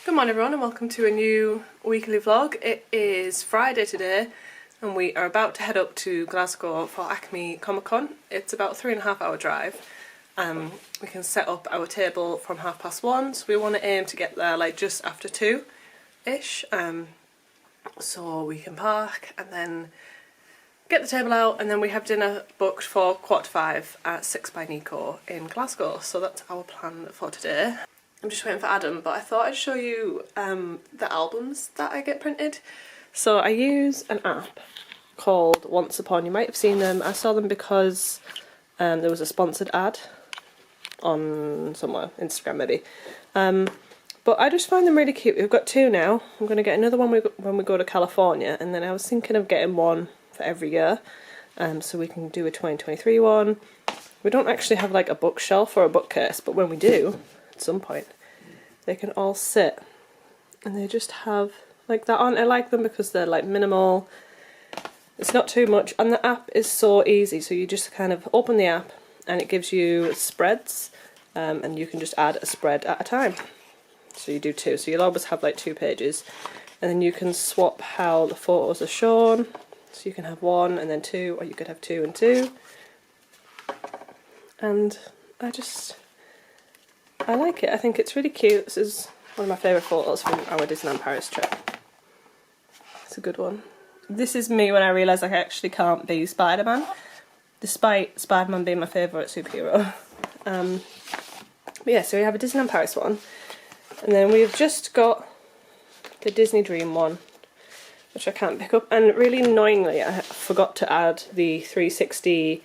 Good morning everyone and welcome to a new weekly vlog. It is Friday today and we are about to head up to Glasgow for ACME Comic Con. It's about a 3.5 hour drive. We can set up our table from 1:30, so we want to aim to get there like just after 2-ish, so we can park and then get the table out, and then we have dinner booked for 4:45 at 6 by Nico in Glasgow. So that's our plan for today. I'm just waiting for Adam, but I thought I'd show you the albums that I get printed. So I use an app called Once Upon. You might have seen them. I saw them because there was a sponsored ad on somewhere, Instagram maybe. But I just find them really cute. We've got two now. I'm going to get another one when we go to California, and then I was thinking of getting one for every year, so we can do a 2023 one. We don't actually have like a bookshelf or a bookcase, but when we do, at some point, they can all sit and they just have like that on. I like them because they're like minimal, it's not too much, and the app is so easy. So you just kind of open the app and it gives you spreads, and you can just add a spread at a time. So you do two, so you'll always have like 2 pages, and then you can swap how the photos are shown. So you can have 1 and then 2, or you could have 2 and 2. And I like it. I think it's really cute. This is one of my favourite photos from our Disneyland Paris trip. It's a good one. This is me when I realised I actually can't be Spider-Man, despite Spider-Man being my favourite superhero. But yeah, so we have a Disneyland Paris one, and then we've just got the Disney Dream one, which I can't pick up, and really annoyingly I forgot to add the 360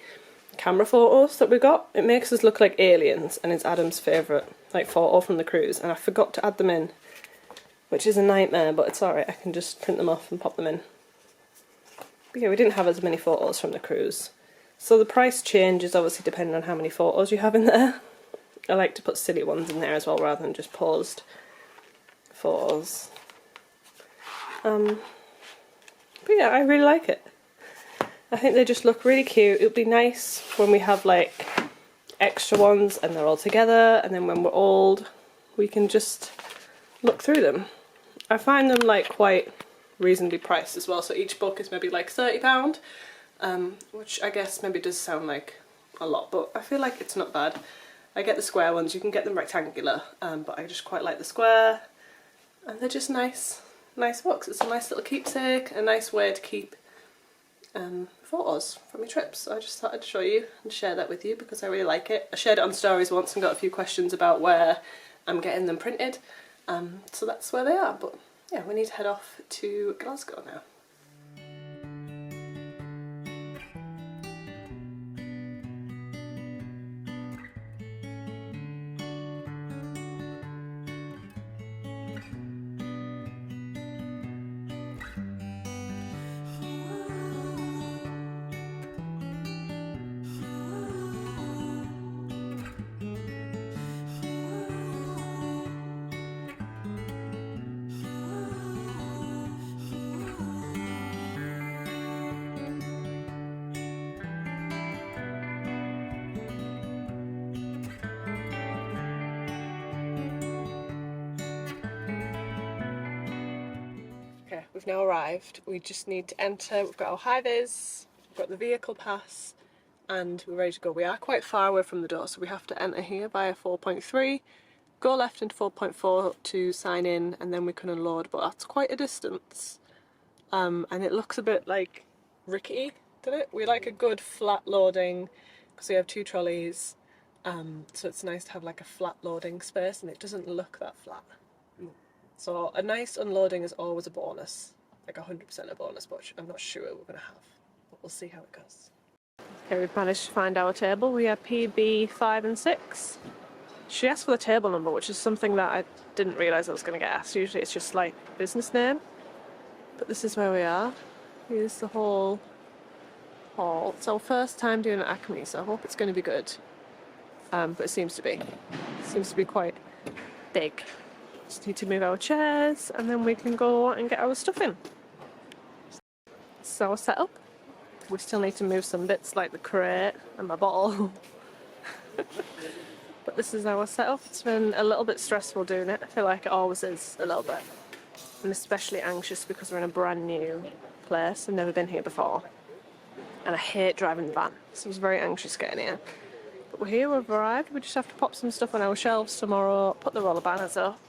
camera photos that we got. It makes us look like aliens, and it's Adam's favourite like photo from the cruise, and I forgot to add them in, which is a nightmare, but it's alright, I can just print them off and pop them in. But yeah, we didn't have as many photos from the cruise, so the price changes obviously depending on how many photos you have in there. I like to put silly ones in there as well rather than just paused photos. But yeah, I really like it. I think they just look really cute. It would be nice when we have like extra ones and they're all together, and then when we're old we can just look through them. I find them like quite reasonably priced as well, so each book is maybe like £30, which I guess maybe does sound like a lot, but I feel like it's not bad. I get the square ones, you can get them rectangular, but I just quite like the square, and they're just nice books. It's a nice little keepsake, a nice way to keep photos from your trips. So I just thought I'd show you and share that with you because I really like it. I shared it on stories once and got a few questions about where I'm getting them printed, so that's where they are. But yeah, we need to head off to Glasgow now. Okay, we've now arrived. We just need to enter. We've got our high-vis, we've got the vehicle pass, and we're ready to go. We are quite far away from the door, so we have to enter here via 4.3, go left into 4.4 to sign in, and then we can unload, but that's quite a distance. And it looks a bit like rickety, doesn't it? We like a good flat loading because we have 2 trolleys, so it's nice to have like a flat loading space, and it doesn't look that flat. So a nice unloading is always a bonus, like 100% a bonus, but I'm not sure we're going to have, but we'll see how it goes. Okay, we've managed to find our table. We are PB 5 and 6. She asked for the table number, which is something that I didn't realise I was going to get asked. Usually it's just like business name, but this is where we are. Here's the whole hall. It's our first time doing an ACME, so I hope it's going to be good, but it seems to be. It seems to be quite big. Just need to move our chairs and then we can go and get our stuff in. This is our setup. We still need to move some bits like the crate and my bottle. But but this is our setup. It's been a little bit stressful doing it. I feel like it always is a little bit. I'm especially anxious because we're in a brand new place. I've never been here before. And I hate driving the van, so I was very anxious getting here. But we're here, we've arrived. We just have to pop some stuff on our shelves tomorrow, put the roller banners up,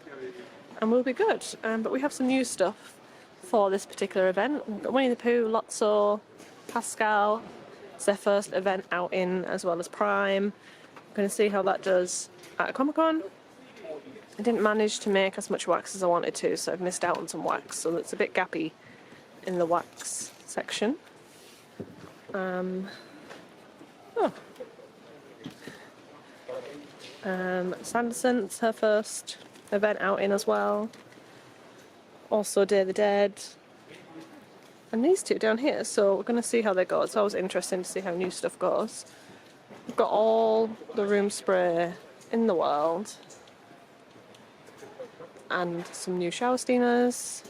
and we'll be good. But we have some new stuff for this particular event. We've got Winnie the Pooh, Lotso, Pascal. It's their first event out in, as well as Prime. I'm going to see how that does at Comic-Con. I didn't manage to make as much wax as I wanted to, so I've missed out on some wax, so it's a bit gappy in the wax section. Sanderson's her first event out in as well. Also Day of the Dead. And these two down here, so we're going to see how they go. It's always interesting to see how new stuff goes. We've got all the room spray in the world. And some new shower steamers.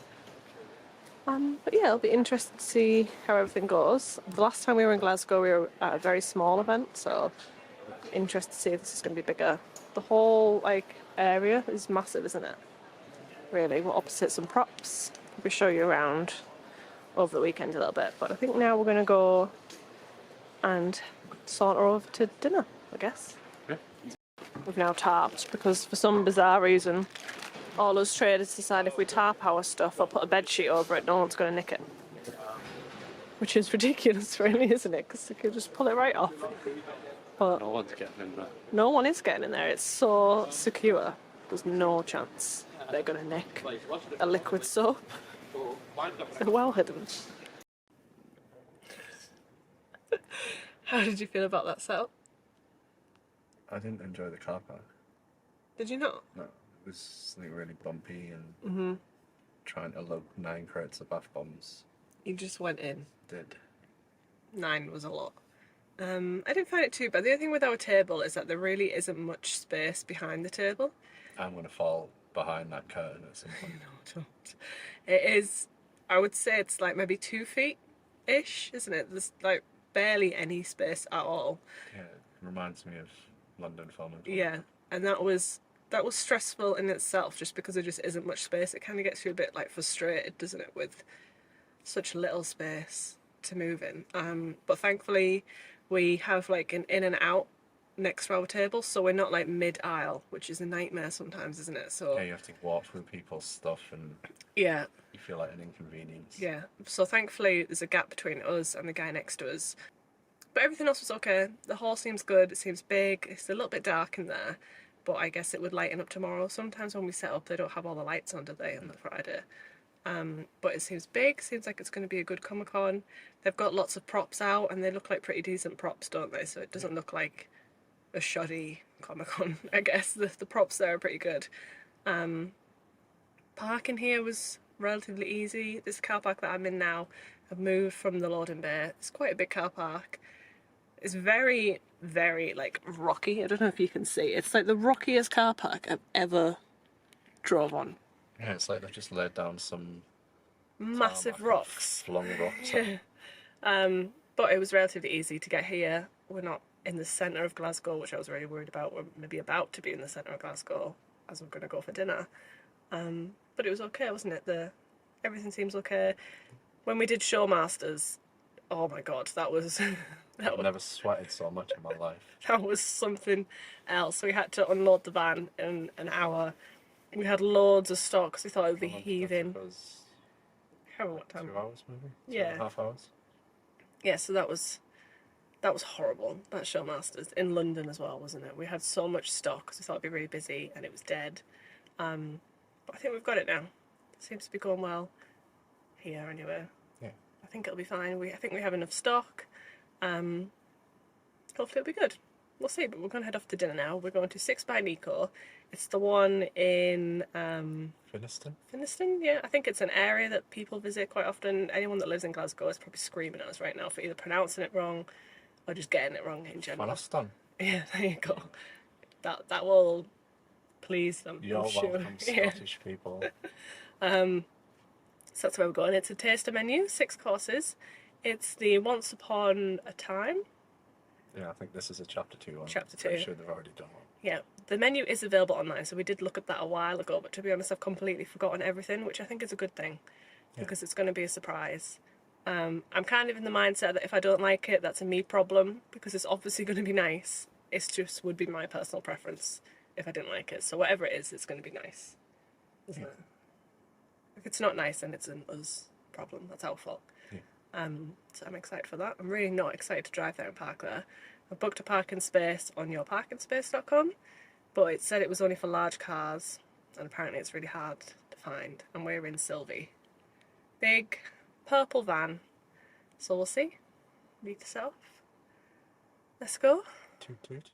But yeah, it'll be interesting to see how everything goes. The last time we were in Glasgow, we were at a very small event, so interested to see if this is going to be bigger. The whole area is massive, isn't it? Really, we're opposite some props. We'll show you around over the weekend a little bit, but I think now we're going to go and saunter over to dinner, I guess. Yeah. We've now tarped because for some bizarre reason all us traders decide if we tarp our stuff or put a bed sheet over it, no one's going to nick it. Which is ridiculous really, isn't it? Because they could just pull it right off. But no one's getting in there. No one is getting in there. It's so secure. There's no chance they're going to nick a liquid soap. They're well hidden. How did you feel about that setup? I didn't enjoy the car park. Did you not? No, it was really bumpy and trying to load 9 crates of bath bombs. You just went in. Did. 9 was a lot. I didn't find it too bad. The other thing with our table is that there really isn't much space behind the table. I'm going to fall behind that curtain at some point. No, don't. It is, I would say it's maybe 2 feet-ish, isn't it? There's barely any space at all. Yeah, it reminds me of London Film. Yeah, and that was stressful in itself just because there just isn't much space. It kind of gets you a bit frustrated, doesn't it, with such little space to move in. But thankfully we have an in and out next to our table, so we're not mid-aisle, which is a nightmare sometimes, isn't it? So yeah, you have to walk through people's stuff and yeah, you feel like an inconvenience. Yeah, so thankfully there's a gap between us and the guy next to us. But everything else was okay. The hall seems good, it seems big, it's a little bit dark in there, but I guess it would lighten up tomorrow. Sometimes when we set up they don't have all the lights on, do they, on the Friday? But it seems big, seems like it's going to be a good Comic-Con. They've got lots of props out and they look like pretty decent props, don't they? So it doesn't look like a shoddy Comic-Con, I guess. The props there are pretty good. Parking here was relatively easy. This car park that I'm in now, I've moved from the loading bay. It's quite a big car park. It's very, very rocky. I don't know if you can see. It's the rockiest car park I've ever drove on. Yeah, it's they've just laid down some massive rocks. Long rocks. But it was relatively easy to get here. We're not in the centre of Glasgow, which I was really worried about. We're maybe about to be in the centre of Glasgow as we're going to go for dinner. But it was okay, wasn't it? Everything seems okay. When we did Showmasters, oh my god, that was... I've never sweated so much in my life. That was something else. We had to unload the van in an hour. We had loads of stock because we thought it would be heaving. How what time? 2 hours maybe? Yeah. 2.5 hours? Yeah, so that was horrible, that Showmasters. In London as well, wasn't it? We had so much stock because we thought it'd be really busy and it was dead. But I think we've got it now. It seems to be going well here anyway. Yeah. I think it'll be fine. I think we have enough stock. Hopefully it'll be good. We'll see, but we're going to head off to dinner now. We're going to 6 by Nico. It's the one in... Finniston? Finniston, yeah. I think it's an area that people visit quite often. Anyone that lives in Glasgow is probably screaming at us right now for either pronouncing it wrong or just getting it wrong in general. Finniston? Yeah, there you go. That will please them, You're I'm sure. welcome, Scottish people. So that's where we're going. It's a taster menu, 6 courses. It's the Once Upon a Time. Yeah, I think this is a chapter 2 one. Chapter 2. I'm sure they've already done one. Yeah, the menu is available online, so we did look at that a while ago, but to be honest, I've completely forgotten everything, which I think is a good thing, because it's going to be a surprise. I'm kind of in the mindset that if I don't like it, that's a me problem, because it's obviously going to be nice. It's just would be my personal preference if I didn't like it. So whatever it is, it's going to be nice, isn't it? If it's not nice, then it's an us problem. That's our fault. Yeah. So I'm excited for that. I'm really not excited to drive there and park there. I booked a parking space on yourparkingspace.com, but it said it was only for large cars, and apparently it's really hard to find. And we're in Sylvie. Big purple van. So we'll see. Need to set off. Let's go. Toot toot.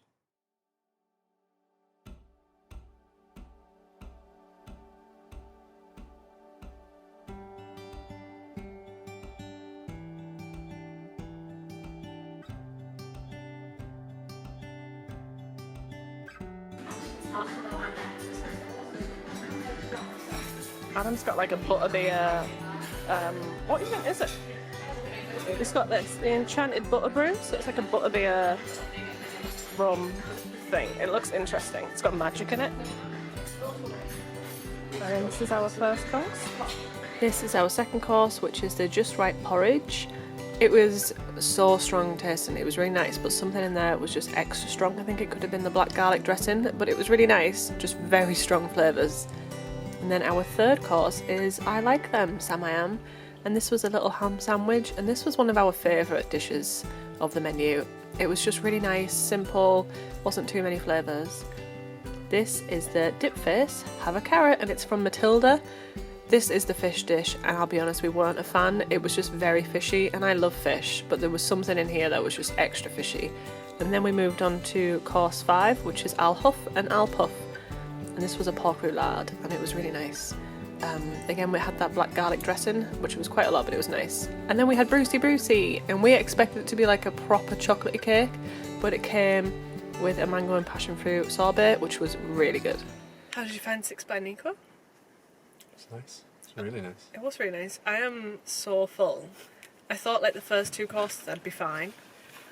Adam's got like a butterbeer, what even is it? It's got this, the Enchanted Butter Brew, so it's like a butterbeer rum thing. It looks interesting. It's got magic in it. And this is our first course. This is our second course, which is the Just Right porridge. It was so strong tasting, it was really nice, but something in there was just extra strong. I think it could have been the black garlic dressing, but it was really nice, just very strong flavours. And then our third course is I Like Them, Sam I Am, and this was a little ham sandwich, and this was one of our favourite dishes of the menu. It was just really nice, simple, wasn't too many flavours. This is the dip face, have a carrot, and it's from Matilda. This is the fish dish, and I'll be honest, we weren't a fan. It was just very fishy, and I love fish, but there was something in here that was just extra fishy. And then we moved on to course 5, which is Al Huff and Al Puff. And this was a pork roulade, and it was really nice. Again, we had that black garlic dressing, which was quite a lot, but it was nice. And then we had Brucey Brucey, and we expected it to be like a proper chocolatey cake, but it came with a mango and passion fruit sorbet, which was really good. How did you find 6 by Nico? It's nice. It's really nice. It was really nice. I am so full. I thought like the first 2 courses I'd be fine,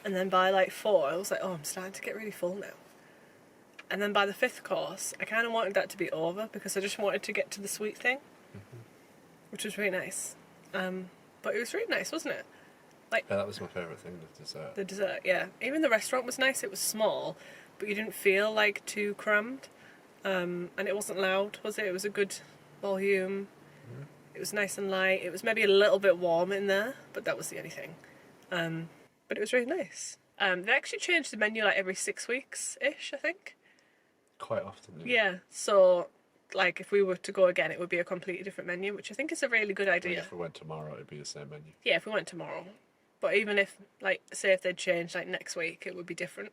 and then by like 4 I was like, oh, I'm starting to get really full now. And then by the 5th course I kind of wanted that to be over because I just wanted to get to the sweet thing, which was really nice. But it was really nice, wasn't it? Like, yeah, that was my favourite thing, the dessert. The dessert, yeah. Even the restaurant was nice. It was small, but you didn't feel like too crammed. And it wasn't loud, was it? It was a good volume. It was nice and light. It was maybe a little bit warm in there, but that was the only thing. But it was really nice. They actually changed the menu like every 6 weeks-ish, I think. Quite often. Yeah, so like if we were to go again, it would be a completely different menu, which I think is a really good idea. I mean, if we went tomorrow, it'd be the same menu. Yeah, if we went tomorrow. But even if, like, say if they'd changed like next week, it would be different.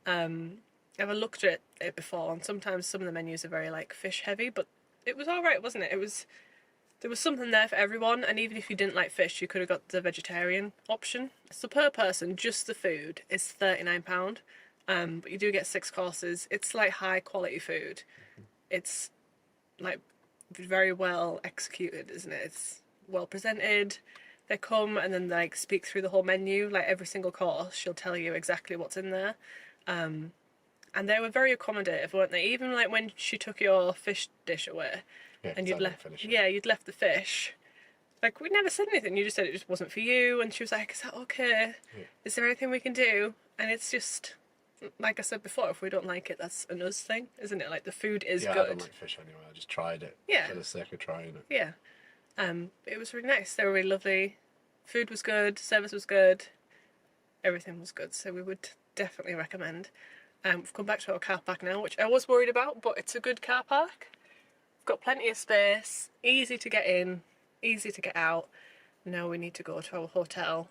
I've looked at it before, and sometimes some of the menus are very like fish heavy, but it was all right, wasn't it? There was something there for everyone, and even if you didn't like fish, you could have got the vegetarian option. So per person, just the food is £39. But you do get 6 courses. It's like high quality food. It's like very well executed, isn't it? It's well presented. They come and then like speak through the whole menu. Like every single course, she'll tell you exactly what's in there. And they were very accommodative, weren't they? Even like when she took your fish dish away, Yeah, and you'd left the fish. Like, we never said anything. You just said it just wasn't for you, and she was like, "Is that okay? Yeah. Is there anything we can do?" And it's just, like I said before, if we don't like it, that's an us thing, isn't it? Like, the food is good. I don't like fish anyway. I just tried it. Yeah. For the sake of trying it. Yeah. It was really nice. They were really lovely. Food was good. Service was good. Everything was good. So we would definitely recommend. We've come back to our car park now, which I was worried about, but it's a good car park. We've got plenty of space. Easy to get in. Easy to get out. Now we need to go to our hotel,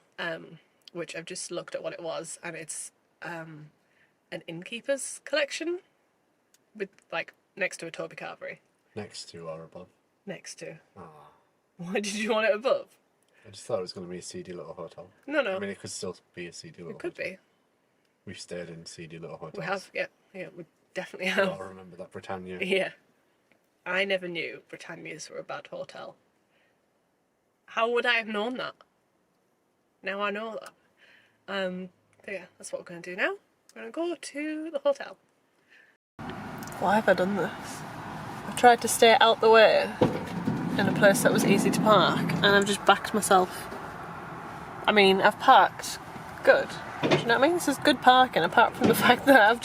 which I've just looked at what it was, and it's an innkeeper's collection with, like, next to a Toby Carvery. Next to or above? Next to. Ah. Why did you want it above? I just thought it was going to be a seedy little hotel. No. I mean, it could still be a seedy little hotel. It could be. We've stayed in seedy little hotels. We have, yeah, we definitely have. I remember that Britannia. Yeah. I never knew Britannias were a bad hotel. How would I have known that? Now I know that. But yeah, that's what we're going to do now. We're going to go to the hotel. Why have I done this? I've tried to stay out the way in a place that was easy to park, and I've just backed myself. I mean, I've parked good. Do you know what I mean? This is good parking, apart from the fact that I'm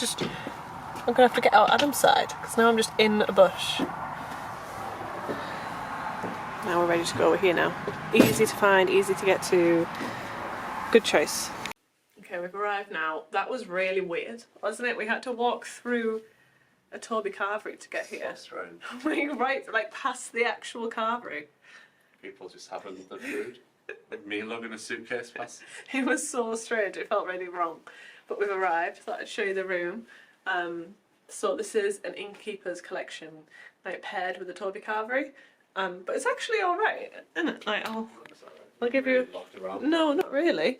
gonna have to get out Adam's side, because now I'm just in a bush. Now we're ready to go. We're here now. Easy to find, easy to get to. Good choice. Okay, we've arrived now. That was really weird, wasn't it? We had to walk through a Toby carvery to get here. Right past the actual carvery. People just having the food. Me lugging a suitcase past. It was so strange. It felt really wrong. But we've arrived. Thought I'd show you the room. So this is an innkeeper's collection, like paired with the Toby carvery. But it's actually all right, isn't it? Like I'll give you. No, not really.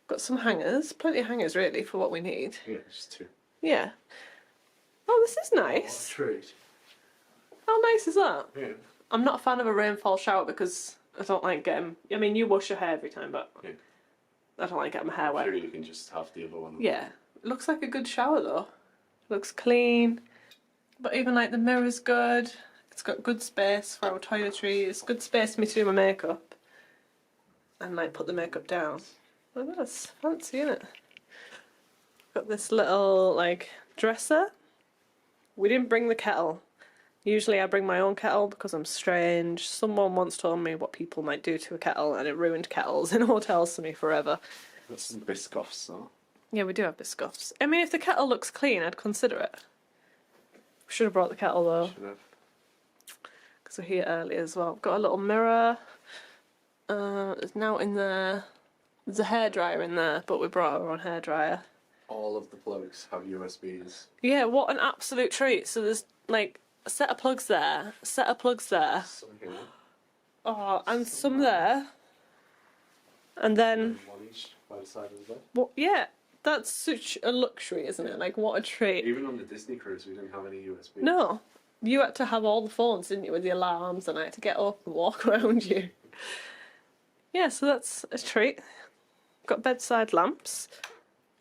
Got some hangers, plenty of hangers really for what we need. Yeah, just two. Yeah. Oh, this is nice. Treat. How nice is that? Yeah. I'm not a fan of a rainfall shower because I don't like getting. I mean, you wash your hair every time, but Yeah. I don't like getting my hair wet. Sure, you can just have the other one. Yeah. It looks like a good shower though. Looks clean. But even like the mirror's good. It's got good space for our toiletries. Good space for me to do my makeup. And like put the makeup down. Oh, that's fancy, isn't it? Got this little like dresser. We didn't bring the kettle. Usually I bring my own kettle because I'm strange. Someone once told me what people might do to a kettle and it ruined kettles in hotels for me forever. Got some biscoffs though. Yeah, we do have biscoffs. I mean, if the kettle looks clean, I'd consider it. We should have brought the kettle though. Should have. Because we're here early as well. Got a little mirror. There's now in there. There's a hairdryer in there, but we brought our own hairdryer. All of the plugs have USBs. Yeah, what an absolute treat. So there's like a set of plugs there, a set of plugs there. Some here. Oh, and some there. And then, One each by the side of the bed. what? Yeah, that's such a luxury, isn't it? Like, what a treat. Even on the Disney cruise, we didn't have any USBs. No, you had to have all the phones, didn't you, with the alarms, and I had to get up and walk around you. Yeah, so that's a treat. Got bedside lamps.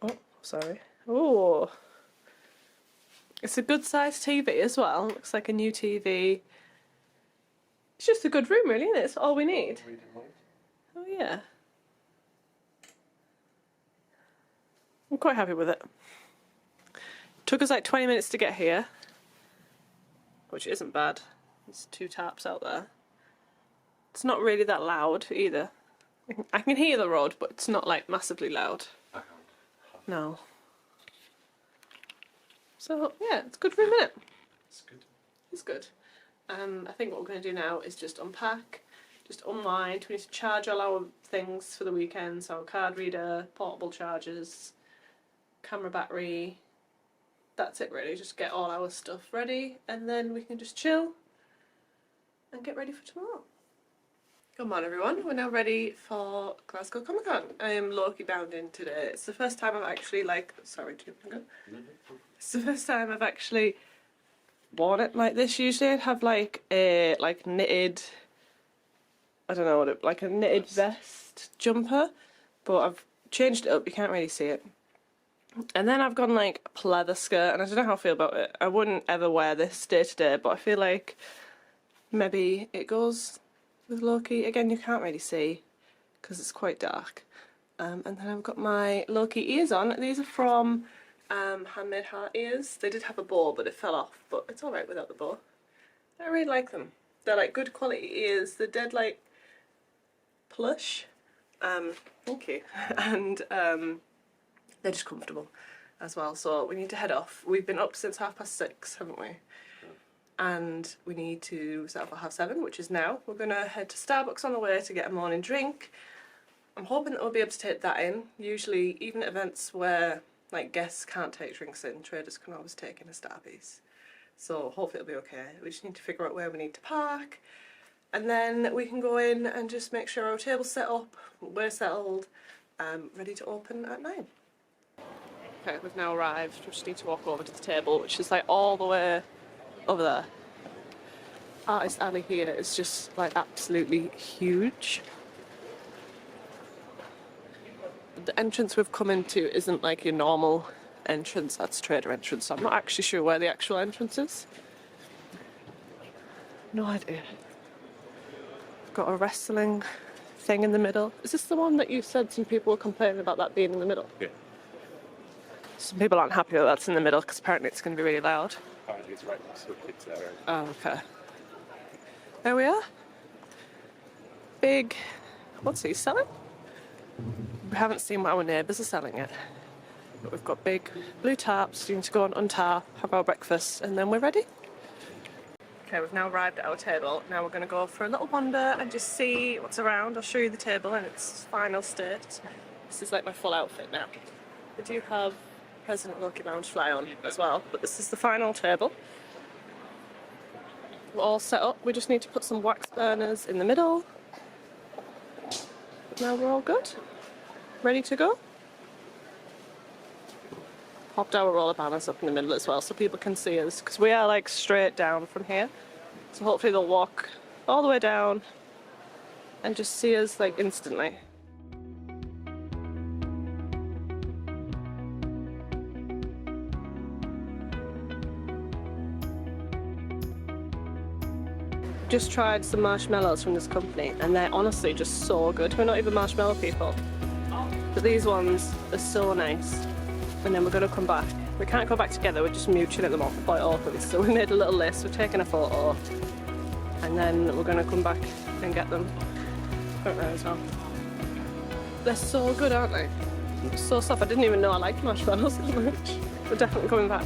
Oh, sorry. Oh. It's a good sized TV as well. Looks like a new TV. It's just a good room really, isn't it? It's all we need. Oh yeah. I'm quite happy with it. Took us like 20 minutes to get here. Which isn't bad. There's two taps out there. It's not really that loud either. I can hear the road, but it's not like massively loud. I can't. No. So yeah, it's a good room, isn't it? It's good. It's good. I think what we're going to do now is just unpack, just unwind. We need to charge all our things for the weekend, so our card reader, portable chargers, camera battery. That's it really, just get all our stuff ready and then we can just chill and get ready for tomorrow. Come on everyone, we're now ready for Glasgow Comic Con. I am low-key bound in today. It's the first time I've actually it's the first time I've actually worn it like this. Usually I'd have like a knitted, I don't know what it, like a knitted vest jumper, but I've changed it up, you can't really see it. And then I've gone like a pleather skirt, and I don't know how I feel about it. I wouldn't ever wear this day to day, but I feel like maybe it goes with Loki. Again, you can't really see because it's quite dark. And then I've got my Loki ears on. These are from Handmade Heart ears. They did have a bow, but it fell off, but it's alright without the bow. I really like them. They're like good quality ears. They're dead like plush. Thank you. And they're just comfortable as well. So we need to head off. We've been up since 6:30, haven't we? And we need to set up at 7:30, which is now. We're going to head to Starbucks on the way to get a morning drink. I'm hoping that we'll be able to take that in. Usually, even at events where like guests can't take drinks in, traders can always take in a Starbucks. So hopefully it'll be okay. We just need to figure out where we need to park. And then we can go in and just make sure our table's set up, we're settled, ready to open at 9. Okay, we've now arrived. We just need to walk over to the table, which is like all the way over there. Artist alley here is just like absolutely huge. The entrance we've come into isn't like your normal entrance. That's trader entrance. So I'm not actually sure where the actual entrance is. No idea. Got a wrestling thing in the middle. Is this the one that you said some people were complaining about that being in the middle? Yeah. Some people aren't happy that that's in the middle because apparently it's going to be really loud. Apparently it's right next to the kids area. Oh, okay. There we are. Big... What's he selling? We haven't seen what our neighbours are selling yet. But we've got big blue tarps. You need to go and untar, have our breakfast, and then we're ready. Okay, we've now arrived at our table. Now we're going to go for a little wander and just see what's around. I'll show you the table in its final state. This is like my full outfit now. We do have President Loki Lounge fly on as well, but this is the final table. We're all set up. We just need to put some wax burners in the middle. Now we're all good. Ready to go. Popped our roller banners up in the middle as well so people can see us, because we are like straight down from here. So hopefully they'll walk all the way down and just see us like instantly. Just tried some marshmallows from this company and they're honestly just so good. We're not even marshmallow people, but these ones are so nice. And then we're going to come back. We can't go back together, we're just mooching at them off before it opens. So we made a little list, we're taking a photo, and then we're going to come back and get them. Don't know as well. They're so good, aren't they? They're so soft. I didn't even know I liked marshmallows so much. We're definitely coming back.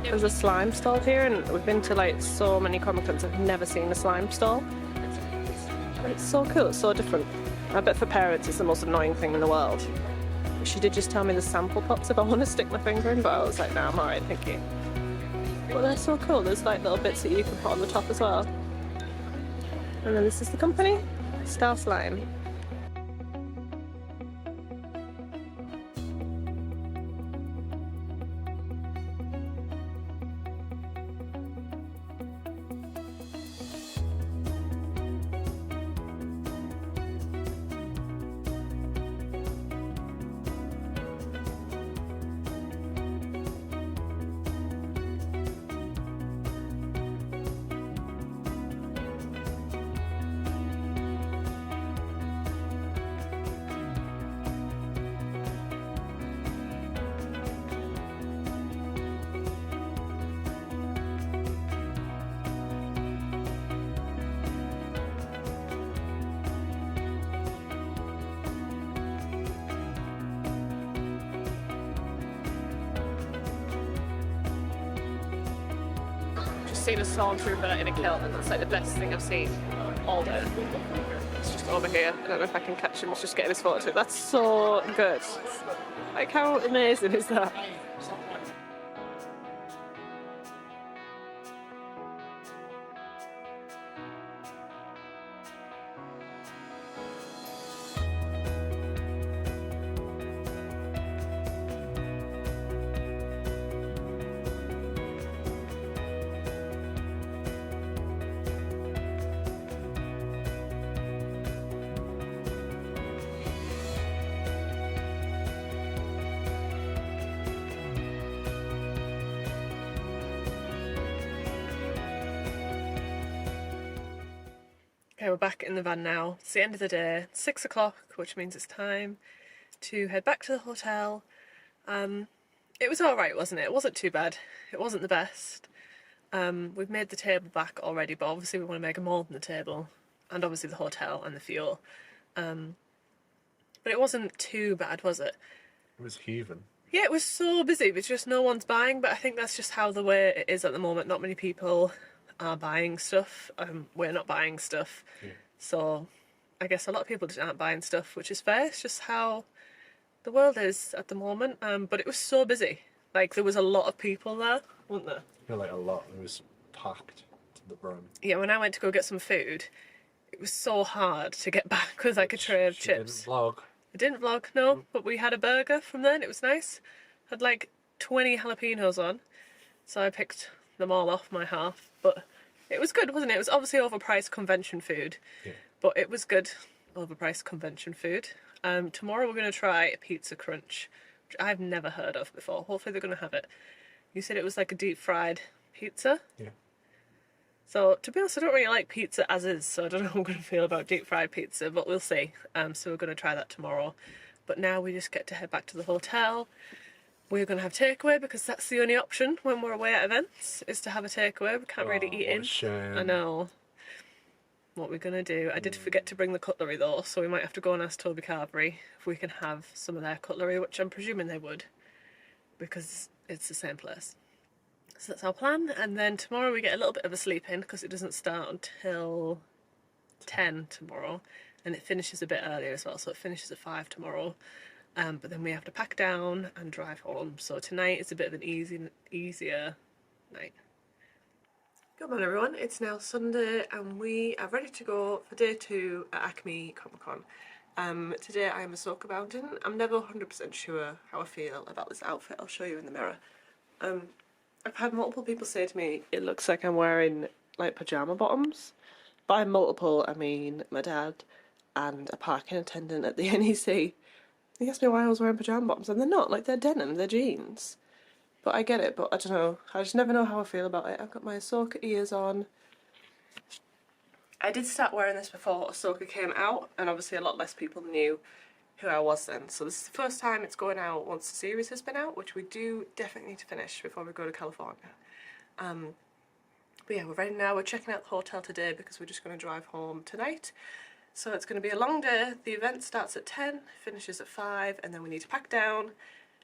There's a slime stall here, and we've been to like so many Comic-Cons, I've never seen a slime stall. And it's so cool, it's so different. I bet for parents it's the most annoying thing in the world. She did just tell me the sample pots if I want to stick my finger in, but I was like, nah, I'm alright, thank you. But they're so cool, there's like little bits that you can put on the top as well. And then this is the company, Star Slime. Seen a stormtrooper in a kilt, and that's like the best thing I've seen all day. It's just over here. I don't know if I can catch him. It's just getting his photo. That's so good. Like, how amazing is that? Okay, we're back in the van now. It's the end of the day, 6 o'clock, which means it's time to head back to the hotel. It was alright, wasn't it? It wasn't too bad. It wasn't the best. We've made the table back already, but obviously we want to make more than the table, and obviously the hotel and the fuel. But it wasn't too bad, was it? It was heaving. Yeah, it was so busy, but just no one's buying, but I think that's just how the way it is at the moment. Not many people are buying stuff. We're not buying stuff. Yeah. So I guess a lot of people just aren't buying stuff, which is fair. It's just how the world is at the moment. But it was so busy. Like, there was a lot of people there, wasn't there? Yeah, like a lot. It was packed to the brim. Yeah, when I went to go get some food, it was so hard to get back with like a tray of chips. Didn't vlog. I didn't vlog, no, but we had a burger from then. It was nice. Had like 20 jalapenos on, so I picked them all off my half, but It was good, wasn't it? It was obviously overpriced convention food, Yeah. but it was good overpriced convention food. Tomorrow we're going to try a pizza crunch, which I've never heard of before. Hopefully they're going to have it. You said it was like a deep fried pizza? Yeah. So, to be honest, I don't really like pizza as is, so I don't know how I'm going to feel about deep fried pizza, but we'll see. So we're going to try that tomorrow. But now we just get to head back to the hotel. We're going to have takeaway because that's the only option when we're away at events, is to have a takeaway. We can't really eat What in. a shame. I know. What we're going to do. I did forget to bring the cutlery though, so we might have to go and ask Toby Carvery if we can have some of their cutlery, which I'm presuming they would, because it's the same place. So that's our plan, and then tomorrow we get a little bit of a sleep in because it doesn't start until 10 tomorrow, and it finishes a bit earlier as well, so it finishes at 5 tomorrow. But then we have to pack down and drive home, so tonight is a bit of an easier night. Good morning everyone, it's now Sunday and we are ready to go for day 2 at ACME Comic Con. Today I am Ahsoka Mountain. I'm never 100% sure how I feel about this outfit. I'll show you in the mirror. I've had multiple people say to me it looks like I'm wearing like pyjama bottoms. By multiple I mean my dad and a parking attendant at the NEC. He asked me why I was wearing pyjama bottoms, and they're not, like they're denim, they're jeans. But I get it, but I don't know, I just never know how I feel about it. I've got my Ahsoka ears on. I did start wearing this before Ahsoka came out, and obviously a lot less people knew who I was then. So this is the first time it's going out once the series has been out, which we do definitely need to finish before we go to California. But yeah, we're ready now. We're checking out the hotel today because we're just going to drive home tonight. So it's going to be a long day. The event starts at 10, finishes at 5, and then we need to pack down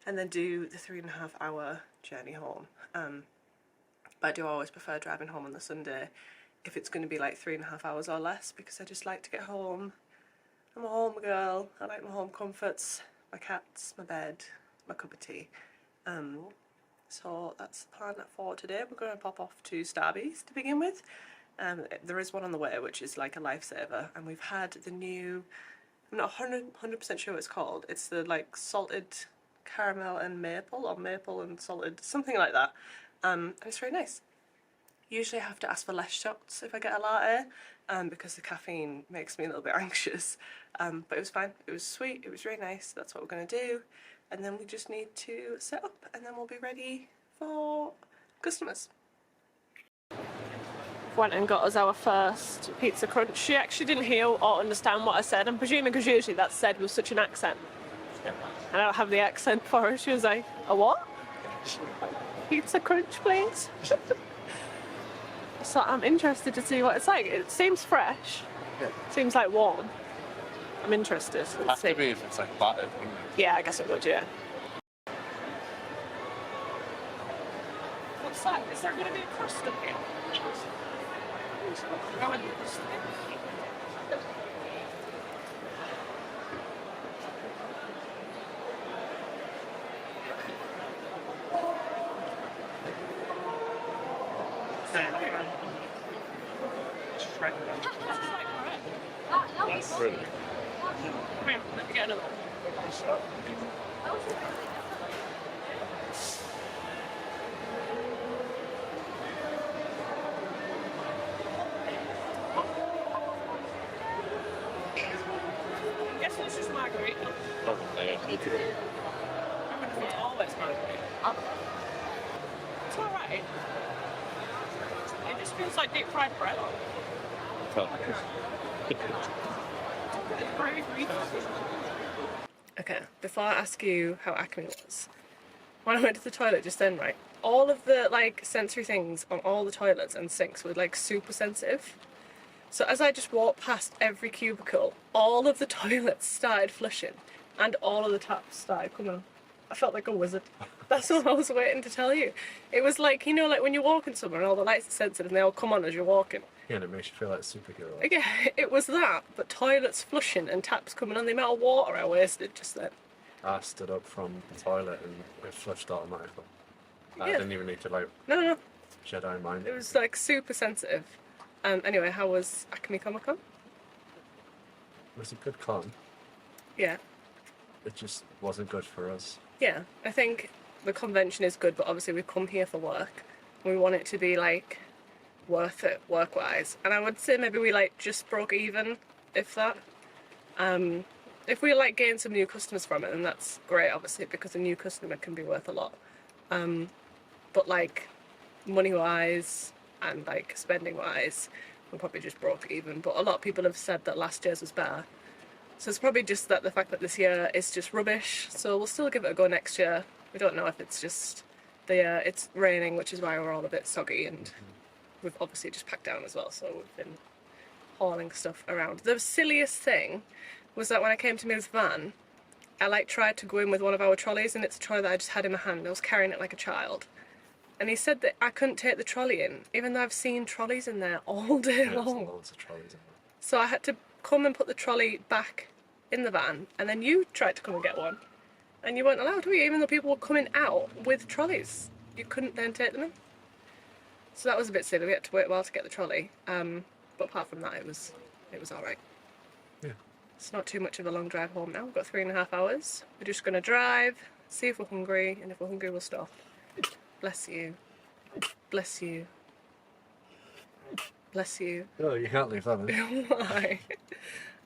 and then do the 3.5-hour journey home. But I do always prefer driving home on the Sunday if it's going to be like 3.5 hours or less, because I just like to get home. I'm a home girl. I like my home comforts, my cats, my bed, my cup of tea. So that's the plan for today. We're going to pop off to Starbucks to begin with. There is one on the way which is like a lifesaver, and we've had the new, I'm not 100% sure what it's called. It's the like salted caramel and maple, or maple and salted, something like that. And it's very nice. Usually I have to ask for less shots if I get a latte, because the caffeine makes me a little bit anxious. But it was fine, it was sweet, it was really nice. That's what we're going to do, and then we just need to set up and then we'll be ready for customers. Went and got us our first pizza crunch. She actually didn't hear or understand what I said. I'm presuming because usually that's said with such an accent. I don't have the accent for her. She was like, a what? Pizza crunch, please. So I'm interested to see what it's like. It seems fresh. Yeah. Seems like warm. I'm interested. It has to be if it's like battered. Yeah, I guess it would, yeah. What's that? Is there going to be a crust up here? Really? Come here, let me get another one. Guess this is margarita. I wonder if it's always margarita. It's alright. It just feels like deep fried bread. Okay, before I ask you how ACME was, when I went to the toilet just then, right, all of the like sensory things on all the toilets and sinks were like super sensitive. So as I just walked past every cubicle, all of the toilets started flushing and all of the taps started coming on. I felt like a wizard. That's what I was waiting to tell you. It was like, you know, like when you're walking somewhere and all the lights are sensitive and they all come on as you're walking. Yeah, and it makes you feel like a superhero. Yeah, it was that, but toilets flushing and taps coming on. The amount of water I wasted just then. I stood up from the toilet and it flushed automatically. I Yeah. didn't even need to like No. Jedi mind. It was like super sensitive. Anyway, how was ACME Comic Con? It was a good con. Yeah. It just wasn't good for us. Yeah, I think the convention is good, but obviously we've come here for work. We want it to be like worth it work-wise. And I would say maybe we like just broke even, if that. If we like gain some new customers from it, then that's great, obviously, because a new customer can be worth a lot. But like money-wise and like spending-wise, we probably just broke even. But a lot of people have said that last year's was better. So it's probably just that the fact that this year is just rubbish. So we'll still give it a go next year. We don't know if it's just it's raining, which is why we're all a bit soggy, and we've obviously just packed down as well. So we've been hauling stuff around. The silliest thing was that when I came to move the van, I like tried to go in with one of our trolleys, and it's a trolley that I just had in my hand. I was carrying it like a child. And he said that I couldn't take the trolley in, even though I've seen trolleys in there all day long. Loads of trolleys in there. So I had to come and put the trolley back in the van, and then you tried to come and get one. And you weren't allowed, were you? Even though people were coming out with trolleys. You couldn't then take them in. So that was a bit silly. We had to wait a while to get the trolley. But apart from that, it was alright. Yeah. It's not too much of a long drive home now. We've got 3.5 hours. We're just going to drive, see if we're hungry, and if we're hungry, we'll stop. Bless you. Bless you. Bless you. Oh, you can't leave that in. Why?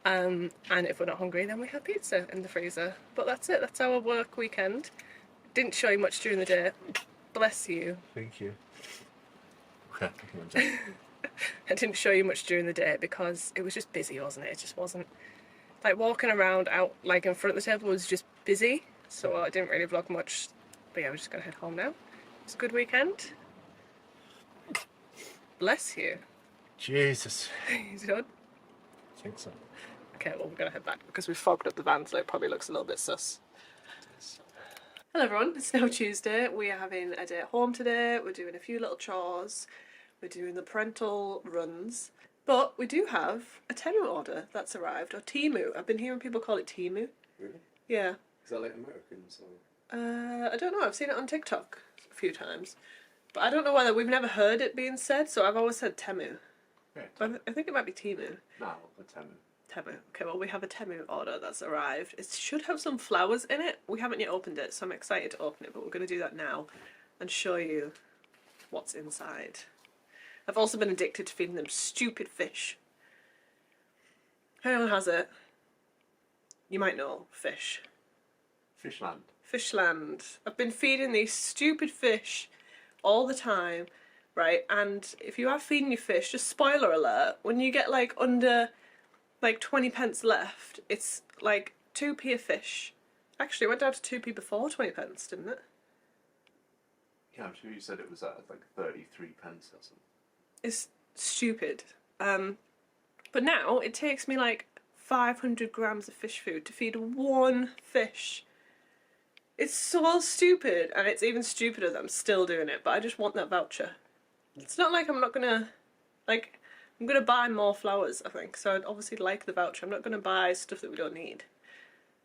And if we're not hungry, then we have pizza in the freezer. But that's it. That's our work weekend. Didn't show you much during the day. Bless you. Thank you. Okay. I didn't show you much during the day because it was just busy, wasn't it? It just wasn't... Like, walking around out, like, in front of the table was just busy. So I didn't really vlog much. But yeah, we're just going to head home now. It's a good weekend. Bless you. Jesus. You done? I think so. Okay, well, we're going to head back because we've fogged up the van, so it probably looks a little bit sus. Hello everyone, it's now Tuesday. We are having a day at home today. We're doing a few little chores. We're doing the parental runs. But we do have a Temu order that's arrived, or Temu. I've been hearing people call it Temu. Really? Yeah. Is that like Americans or? I don't know, I've seen it on TikTok a few times. But I don't know whether, we've never heard it being said, so I've always said Temu. Yeah, But I think it might be Temu. no, the Temu. Temu. Okay, well we have a Temu order that's arrived. It should have some flowers in it. We haven't yet opened it, so I'm excited to open it, but we're going to do that now and show you what's inside. I've also been addicted to feeding them stupid fish. If anyone has it, you might know fish. Fishland. Fishland. I've been feeding these stupid fish all the time, right? And if you are feeding your fish, just spoiler alert, when you get like under like 20 pence left, it's like 2p a fish. Actually, it went down to 2p before 20 pence, didn't it? Yeah, I'm sure you said it was at like 33 pence or something. It's stupid. But now it takes me like 500 grams of fish food to feed one fish. It's so stupid, and it's even stupider that I'm still doing it, but I just want that voucher. It's not like I'm not gonna, like, I'm gonna buy more flowers, I think, so I'd obviously like the voucher. I'm not gonna buy stuff that we don't need.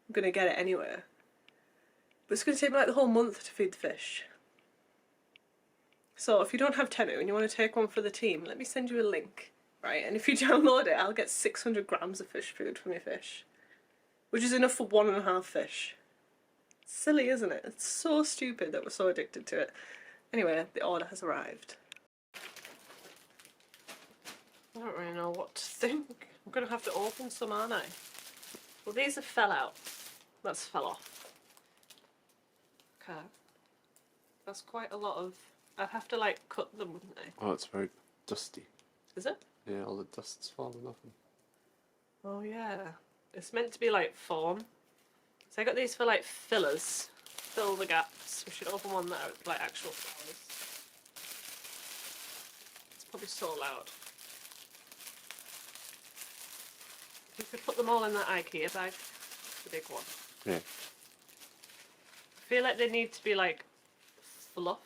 I'm gonna get it anyway. But it's gonna take me like the whole month to feed the fish. So if you don't have Temu and you want to take one for the team, let me send you a link, right? And if you download it, I'll get 600 grams of fish food from your fish, which is enough for 1.5 fish. Silly, isn't it? It's so stupid that we're so addicted to it. Anyway, the order has arrived. I don't really know what to think. I'm going to have to open some, aren't I? Well, these have fell out. That's fell off. Okay. That's quite a lot of... I'd have to like cut them, wouldn't I? Oh, it's very dusty. Is it? Yeah, all the dust's falling off. Oh yeah. It's meant to be like foam. So I got these for like fillers. Fill the gaps. We should open one that are like actual flowers. It's probably so loud. You could put them all in that IKEA bag. The big one. Yeah. I feel like they need to be like fluffed.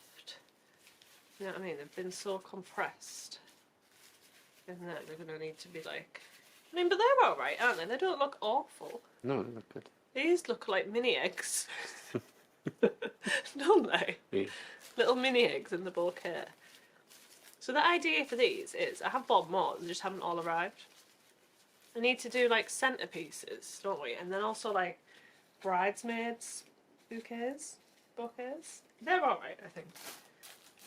You know what I mean? They've been so compressed. And then they're going to need to be like... I mean, but they're alright, aren't they? They don't look awful. No, they look good. These look like mini eggs. Don't they? Yeah. Little mini eggs in the bouquet. So the idea for these is, I have bought more, they just haven't all arrived. I need to do like centerpieces, don't we? And then also like bridesmaids bouquets. They're alright, I think.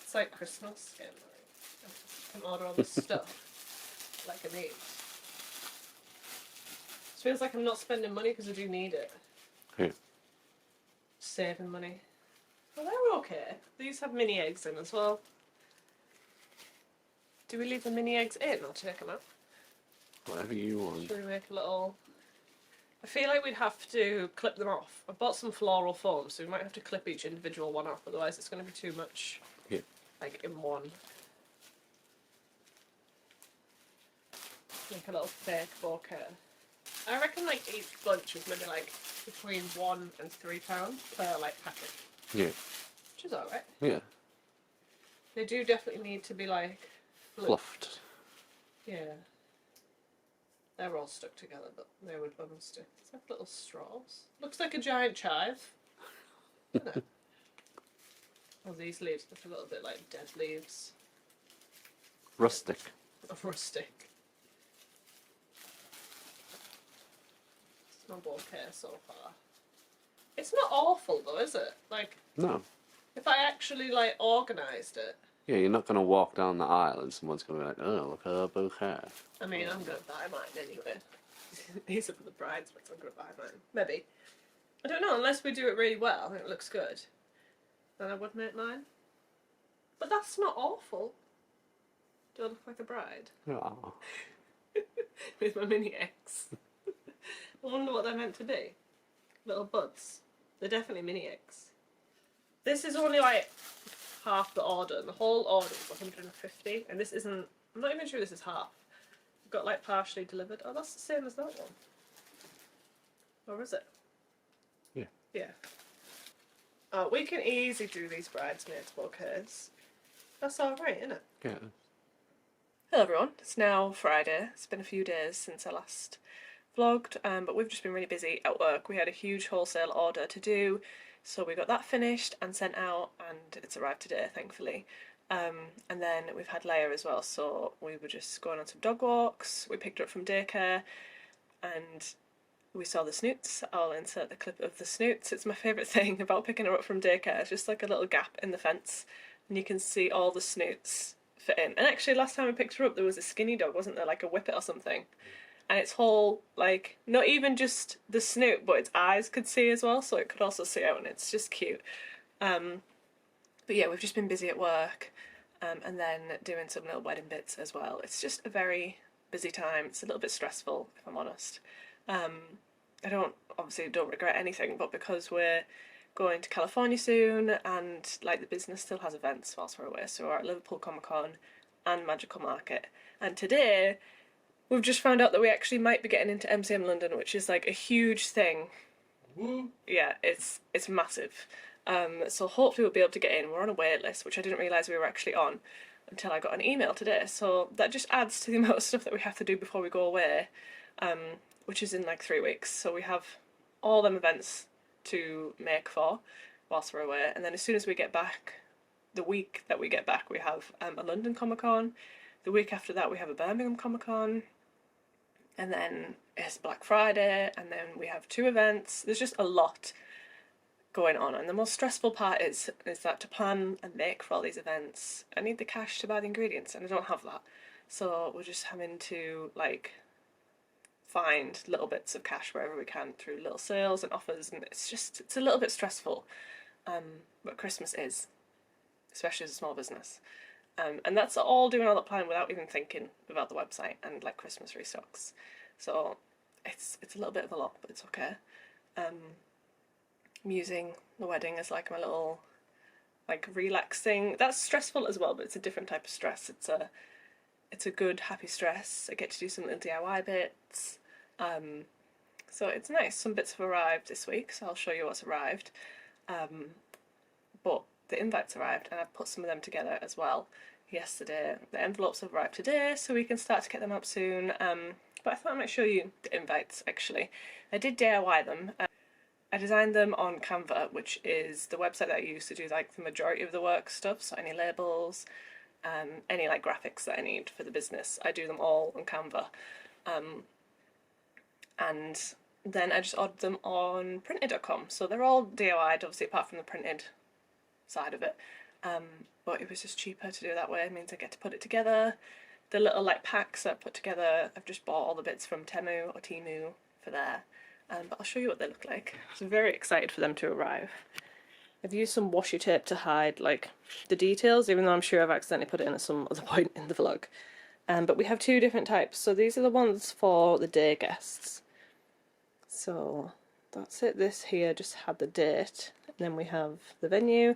It's like Christmas. Getting married. and order all this stuff like I need. It feels like I'm not spending money because I do need it. Yeah. Saving money. Well, they're okay. These have mini eggs in as well. Do we leave the mini eggs in or take them out? Whatever you want. Should we make a little... I feel like we'd have to clip them off. I've bought some floral foam, so we might have to clip each individual one off, otherwise it's going to be too much, like, in one. Make a little fake bouquet. I reckon, like, each bunch is maybe, like, between £1 and £3 per, like, packet. Yeah. Which is alright. Yeah. They do definitely need to be, like... Fluffed. Yeah. They're all stuck together, but they would unstick. It's like little straws. Looks like a giant chive. Doesn't it? Oh, these leaves look a little bit like dead leaves. Rustic. Of rustic. It's my bouquet so far. It's not awful though, is it? Like, No. if I actually, like, organised it. Yeah, you're not going to walk down the aisle and someone's going to be like, oh, look at her bouquet. I mean, I'm going to buy mine anyway. These are for the bridesmaids, I'm going to buy mine. Maybe. I don't know, unless we do it really well and it looks good, then I would make mine. But that's not awful. Do I look like a bride? Oh. With my mini eggs. I wonder what they're meant to be. Little buds. They're definitely mini eggs. This is only like half the order, and the whole order is 150, and this isn't, I'm not even sure this is half. I've got like partially delivered. Oh, that's the same as that one. Or is it? Yeah. Yeah. Oh, we can easily do these bridesmaids bouquets. That's alright, isn't it? Yeah. Hello everyone, it's now Friday. It's been a few days since I last vlogged, but we've just been really busy at work. We had a huge wholesale order to do, so we got that finished and sent out, and it's arrived today, thankfully. And then we've had Leia as well, so we were just going on some dog walks. We picked her up from daycare, and we saw the snoots. I'll insert the clip of the snoots. It's my favourite thing about picking her up from daycare. It's just like a little gap in the fence, and you can see all the snoots fit in. And actually, last time I picked her up, there was a skinny dog, wasn't there? Like a whippet or something. And its whole, like, not even just the snoot, but its eyes could see as well, so it could also see out, and it's just cute. But yeah, we've just been busy at work, and then doing some little wedding bits as well. It's just a very busy time. It's a little bit stressful, if I'm honest. I obviously don't regret anything, but because we're going to California soon, and like the business still has events whilst we're away, so we're at Liverpool Comic Con and Magical Market, and today we've just found out that we actually might be getting into MCM London, which is like a huge thing. Woo. Yeah, it's massive. So hopefully we'll be able to get in. We're on a wait list, which I didn't realise we were actually on until I got an email today. So that just adds to the amount of stuff that we have to do before we go away, which is in like 3 weeks. So we have all them events to make for whilst we're away. And then as soon as we get back, the week that we get back, we have a London Comic Con. The week after that we have a Birmingham Comic Con. And then it's Black Friday, and then we have 2 events. There's just a lot going on, and the most stressful part is that to plan and make for all these events, I need the cash to buy the ingredients, and I don't have that. So we're just having to, like, find little bits of cash wherever we can through little sales and offers, and it's a little bit stressful. But Christmas is, especially as a small business. And that's all doing all that planning without even thinking about the website and like Christmas restocks. So it's a little bit of a lot, but it's okay. I'm using the wedding as like my little like relaxing. That's stressful as well, but it's a different type of stress. It's a good happy stress. I get to do some little DIY bits. So it's nice. Some bits have arrived this week, so I'll show you what's arrived. But the invites arrived, and I've put some of them together as well yesterday. The envelopes have arrived today, so we can start to get them up soon. But I thought I might show you the invites actually. I did DIY them. I designed them on Canva, which is the website that I use to do like the majority of the work stuff, so any labels, any like graphics that I need for the business, I do them all on Canva. And then I just ordered them on printed.com, so they're all DIY'd, obviously apart from the printed side of it. but it was just cheaper to do it that way. It means I get to put it together. The little like packs that I put together, I've just bought all the bits from Temu or Temu for there. But I'll show you what they look like. So I'm very excited for them to arrive. I've used some washi tape to hide like the details, even though I'm sure I've accidentally put it in at some other point in the vlog. But we have two different types. So these are the ones for the day guests. So that's it. This here just had the date, and then we have the venue.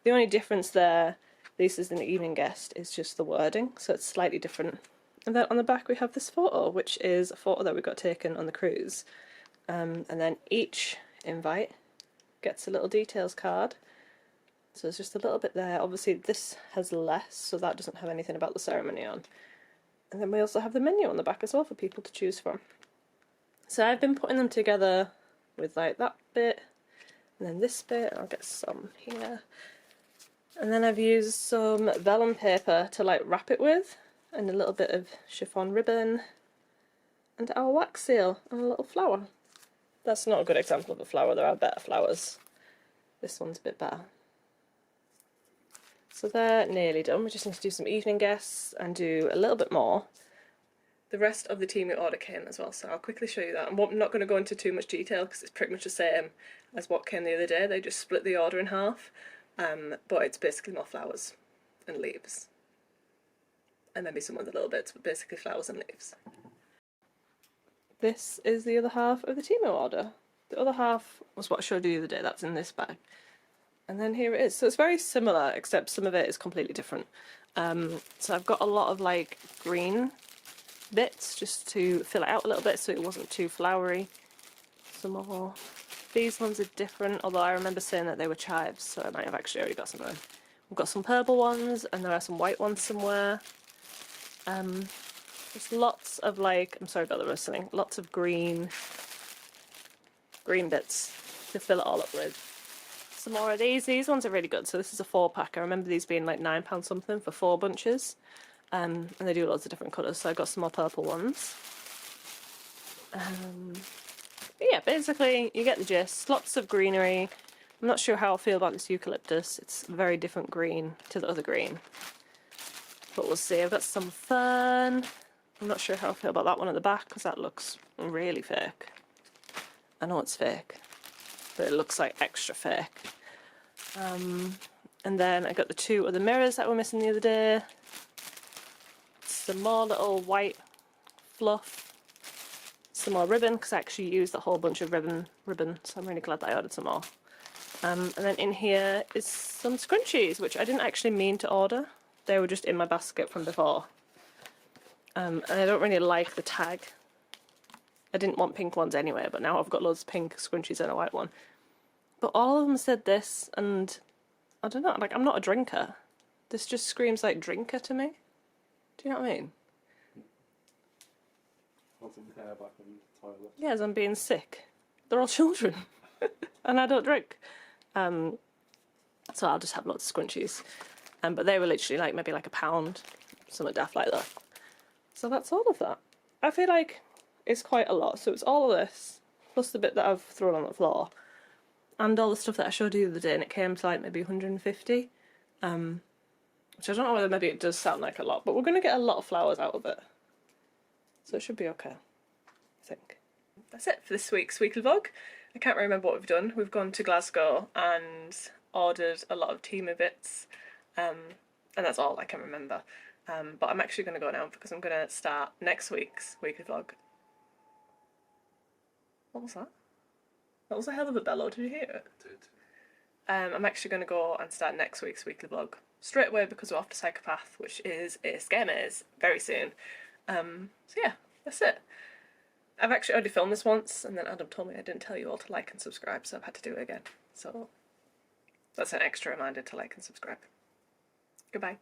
The only difference there, this is an evening guest, is just the wording, so it's slightly different. And then on the back we have this photo, which is a photo that we got taken on the cruise. And then each invite gets a little details card. So there's just a little bit there. Obviously this has less, so that doesn't have anything about the ceremony on. And then we also have the menu on the back as well for people to choose from. So I've been putting them together with like that bit, and then this bit, I'll get some here. And then I've used some vellum paper to like wrap it with, and a little bit of chiffon ribbon, and our wax seal, and a little flower. That's not a good example of a flower, there are better flowers. This one's a bit better. So they're nearly done, we just need to do some evening guests and do a little bit more. The rest of the Temu order came as well, so I'll quickly show you that. I'm not going to go into too much detail because it's pretty much the same as what came the other day. They just split the order in half, but it's basically more flowers and leaves. And maybe some other little bits, but basically flowers and leaves. This is the other half of the Temu order. The other half was what I showed you the other day, that's in this bag. And then here it is. So it's very similar, except some of it is completely different. So I've got a lot of like green bits just to fill it out a little bit so it wasn't too flowery. Some more. These ones are different, although I remember saying that they were chives, so I might have actually already got some of them. We've got some purple ones and there are some white ones somewhere. There's lots of like, I'm sorry about the rustling, lots of green bits to fill it all up with. Some more of these ones are really good. So this is a 4-pack. I remember these being like £9 something for 4 bunches. And they do lots of different colours, so I got some more purple ones. Yeah, basically you get the gist. Lots of greenery. I'm not sure how I feel about this eucalyptus. It's a very different green to the other green. But we'll see. I've got some fern. I'm not sure how I feel about that one at the back because that looks really fake. I know it's fake, but it looks like extra fake. And then I got the 2 other mirrors that were missing the other day. Some more little white fluff. Some more ribbon, because I actually used a whole bunch of ribbon, so I'm really glad that I ordered some more. And then in here is some scrunchies, which I didn't actually mean to order. They were just in my basket from before. And I don't really like the tag. I didn't want pink ones anyway, but now I've got loads of pink scrunchies and a white one. But all of them said this, and I don't know, like I'm not a drinker. This just screams like drinker to me. Do you know what I mean? Want some hair back in the toilet? Yeah, as I'm being sick. They're all children. And I don't drink. So I'll just have lots of scrunchies. But they were literally like maybe like £1, something daft like that. So that's all of that. I feel like it's quite a lot. So it's all of this, plus the bit that I've thrown on the floor, and all the stuff that I showed you the other day, and it came to like maybe 150. Which I don't know whether maybe it does sound like a lot, but we're going to get a lot of flowers out of it. So it should be okay, I think. That's it for this week's weekly vlog. I can't remember what we've done. We've gone to Glasgow and ordered a lot of Temu bits, and that's all I can remember. But I'm actually going to go now because I'm going to start next week's weekly vlog. What was that? That was a hell of a bellow, did you hear it? I did. I'm actually going to go and start next week's weekly vlog straight away because we're off to Psychopath, which is a scare maze very soon. So yeah, that's it. I've actually already filmed this once, and then Adam told me I didn't tell you all to like and subscribe, so I've had to do it again. So that's an extra reminder to like and subscribe. Goodbye.